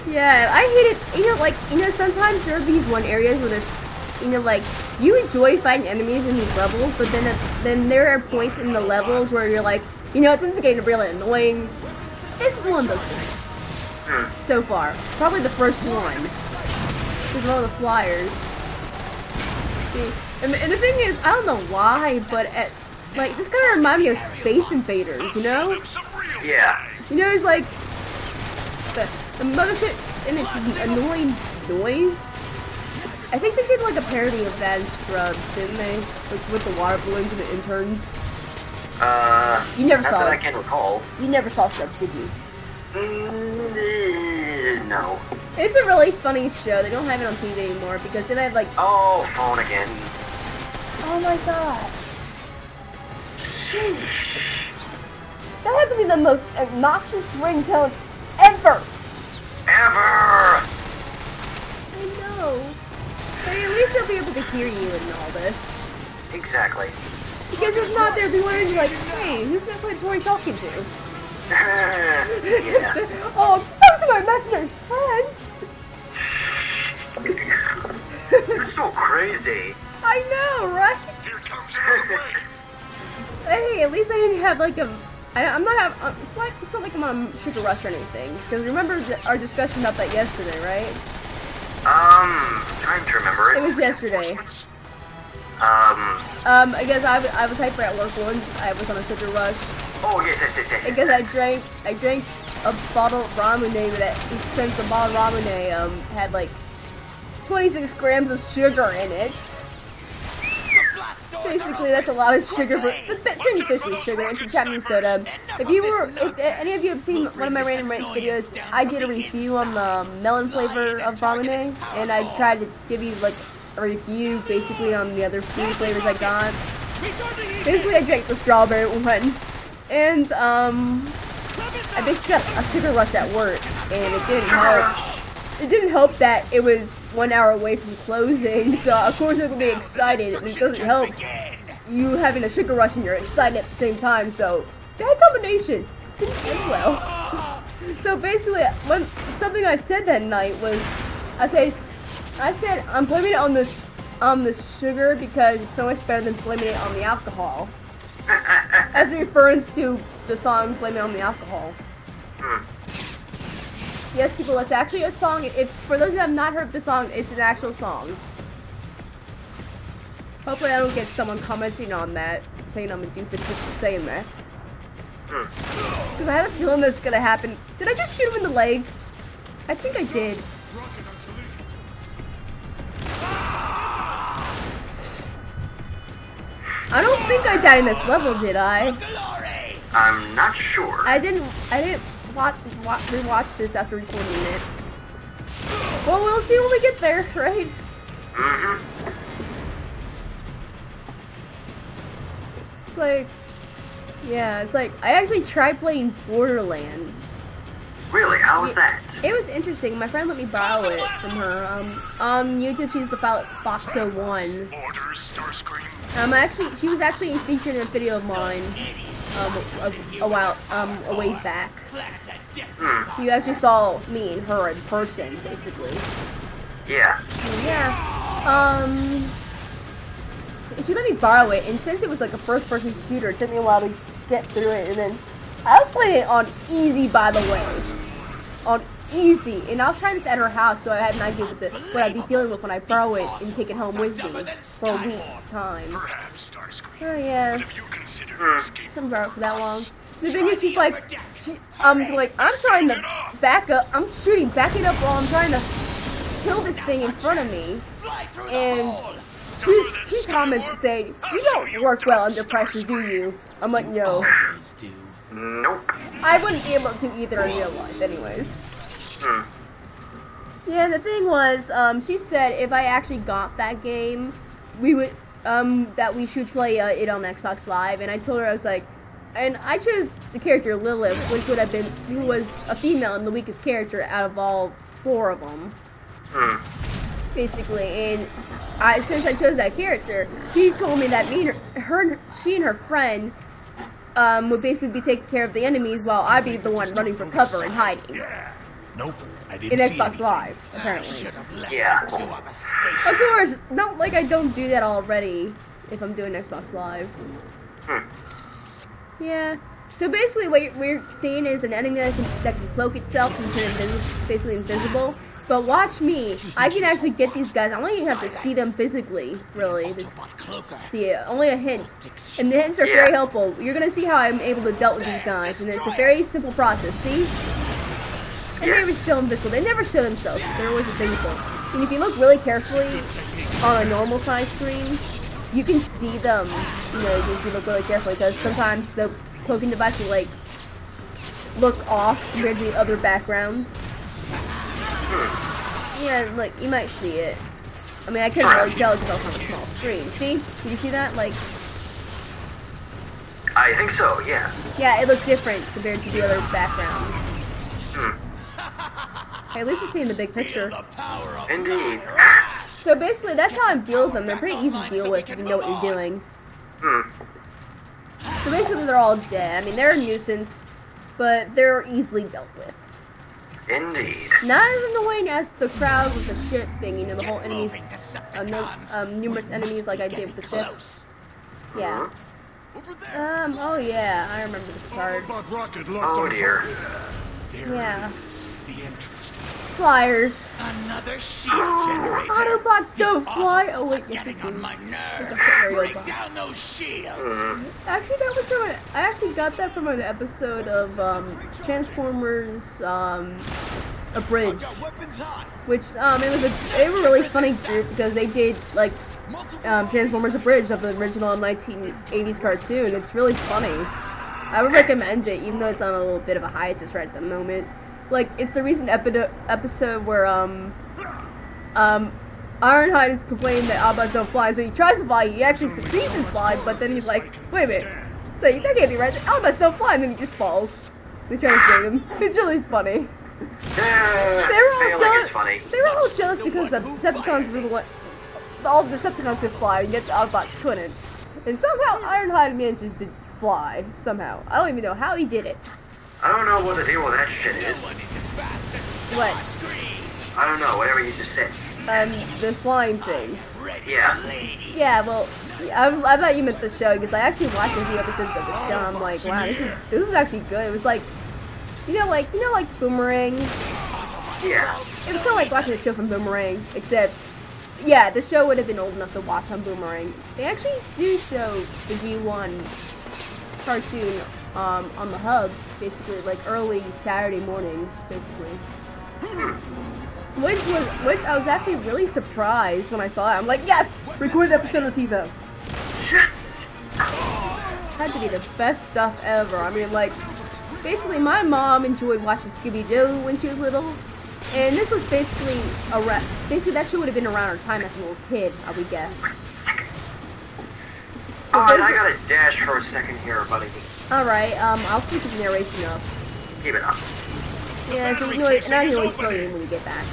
Yeah, I hate it. Like, sometimes there are these one areas where there's, like, you enjoy fighting enemies in these levels, but then there are points in the levels where you're like, this is getting really annoying. This is one of those things. So far. Probably the first one. This is one of the flyers. See? And the thing is, I don't know why, but like, this kind of reminds me of Space Invaders, Yeah. It's like, the mothership, and it's just an annoying noise. I think they did like a parody of that in Scrubs, didn't they? With the water balloons and the interns. You never saw it. I can recall. You never saw Scrubs, did you? No. It's a really funny show. They don't have it on TV anymore because then I have like... Oh, phone again. Oh my god. That has to be the most obnoxious ringtone ever. Ever! I know. But at least they'll be able to hear you and all this. Exactly. Because if not, they'll be wondering like, hey, who's knuckleheadtori talking to? Yeah. Oh, those are my imaginary friends! You're so crazy. I know, right? Here comes another wave. Hey, at least I didn't have like a... I'm not it's not like I'm on sugar rush or anything. Because remember our discussion about that yesterday, right? Trying to remember it. It was yesterday. I guess I was hyper at work once. I was on a sugar rush. Oh, yes. I guess I drank a bottle of ramen that, since the bottle of ramen had like 26 grams of sugar in it. Basically, that's a lot of sugar for drink fish with sugar and some Japanese soda. If any of you have seen one of my random rant videos, I did a review on the melon flavor of ramen, and I tried to give you like a review basically on the other food flavors I got. Basically, I drank the strawberry one. And, I basically got a sugar rush at work, and it didn't help. It didn't help that it was 1 hour away from closing, so of course I'm gonna be excited, and it doesn't help you having a sugar rush and you're excited at the same time, so bad combination. Didn't end well. So basically, something I said that night was, I said I'm blaming it on the sugar because it's so much better than blaming it on the alcohol. As a reference to the song Blame It on the Alcohol. Yes, people, it's actually a song. If for those who have not heard the song, it's an actual song. Hopefully I don't get someone commenting on that, saying I'm a doofus just for saying that. Because I have a feeling that's gonna happen. Did I just shoot him in the leg? I think I did. I don't think I died in this level, did I? I'm not sure. I didn't rewatch this after recording it. Well, we'll see when we get there, right? It's like, yeah, it's like, I actually tried playing Borderlands. Really? How was that? It was interesting. My friend let me borrow it from her. On YouTube, she's about Fox01. She was actually featured in a video of mine, a ways back. You actually saw me and her in person, basically. Yeah. Yeah. She let me borrow it, and since it was like a first-person shooter, it took me a while to get through it, and then I was playing it on easy, by the way. On easy, and I was trying this at her house, so I had an idea with what I'd be dealing with when I borrow it and take it home with me for a week's time. Oh yeah, some borrow for that long. The thing is, she's like, I'm trying to back up. I'm backing up while I'm trying to kill this thing in front of me, and she comments saying, "You don't work well under pressure, do you?" I'm like, no. Nope. I wouldn't be able to either in real life, anyways. Yeah, the thing was, she said if I actually got that game, we would, that we should play it on Xbox Live, and I told her, I was like, and I chose the character Lilith, which would have been, who was a female and the weakest character out of all 4 of them. Basically, and since I chose that character, she told me that she and her friend would basically be taking care of the enemies while I'd be the one running for cover and hiding. Nope, I in didn't see Xbox anything. Live, apparently. Yeah. Of course, not like I don't do that already if I'm doing Xbox Live. Yeah. So basically, what we're seeing is an enemy that can cloak itself and turn basically invisible. But watch me. I can actually get these guys. I don't even have to see them physically, really. Just see it. Only a hint. And the hints are very helpful. You're going to see how I'm able to deal with these guys. And it's a very simple process. See? And they always show invisible. They never show themselves. They're always invisible. And if you look really carefully on a normal size screen, you can see them. You know, if you look really carefully. Because sometimes the cloaking device will, like, look off compared to the other background. Yeah, look, you might see it. I mean, I couldn't really tell because I was on a small screen. See? Can you see that? Like... I think so, yeah. Yeah, it looks different compared to the other background. Hey, at least you're seeing the big picture. Indeed. So basically, that's how I deal with them. They're pretty easy to deal with if you know what you're doing. So basically, they're all dead. I mean, they're a nuisance, but they're easily dealt with. Indeed. Not as annoying as the crowd with the ship thing, you know, the whole enemies, numerous enemies like I did with the ship. Yeah. Oh yeah, I remember this part. Oh dear. Yeah. Flyers. Another shield generator. Autobots don't fly. Oh wait, yes, Getting on my nerves. Break down those shields. Actually, that was from I actually got that from an episode of Transformers Abridged, which they were a really funny group because they did like Transformers Abridged of the original 1980s cartoon. It's really funny. I would recommend it, even though it's on a little bit of a hiatus right at the moment. Like, it's the recent episode where, Ironhide is complaining that Autobots don't fly, so he tries to fly, he actually succeeds in flying, but then he's like, wait a minute, that can't be right, Autobots don't fly, and then he just falls. They try to save him. It's really funny. They were all jealous because the Decepticons were the one, all the Decepticons could fly, and yet the Autobots couldn't. And somehow Ironhide manages to fly, somehow. I don't even know how he did it. I don't know what the deal with that shit is. What? I don't know, whatever you just said. The flying thing. Yeah. Yeah, well, I thought you meant the show, because I actually watched a few episodes of the show, and I'm like, wow, this is actually good. It was like, you know, like Boomerang? Yeah. It was kind of like watching a show from Boomerang, except, yeah, the show would have been old enough to watch on Boomerang. They actually do show the G1 cartoon on the hub, basically, like early Saturday mornings, basically. Which I was actually really surprised when I saw it. I'm like, yes! Recorded episode of TiVo. Yes! Had to be the best stuff ever. I mean, like, basically my mom enjoyed watching Scooby-Doo when she was little. And this was basically basically that show would have been around her time as a little kid, I would guess. Alright, I gotta dash for a second here, buddy. Alright, I'll switch the narration up. Keep it up. Yeah, so you know, and I can always tell you when we get back.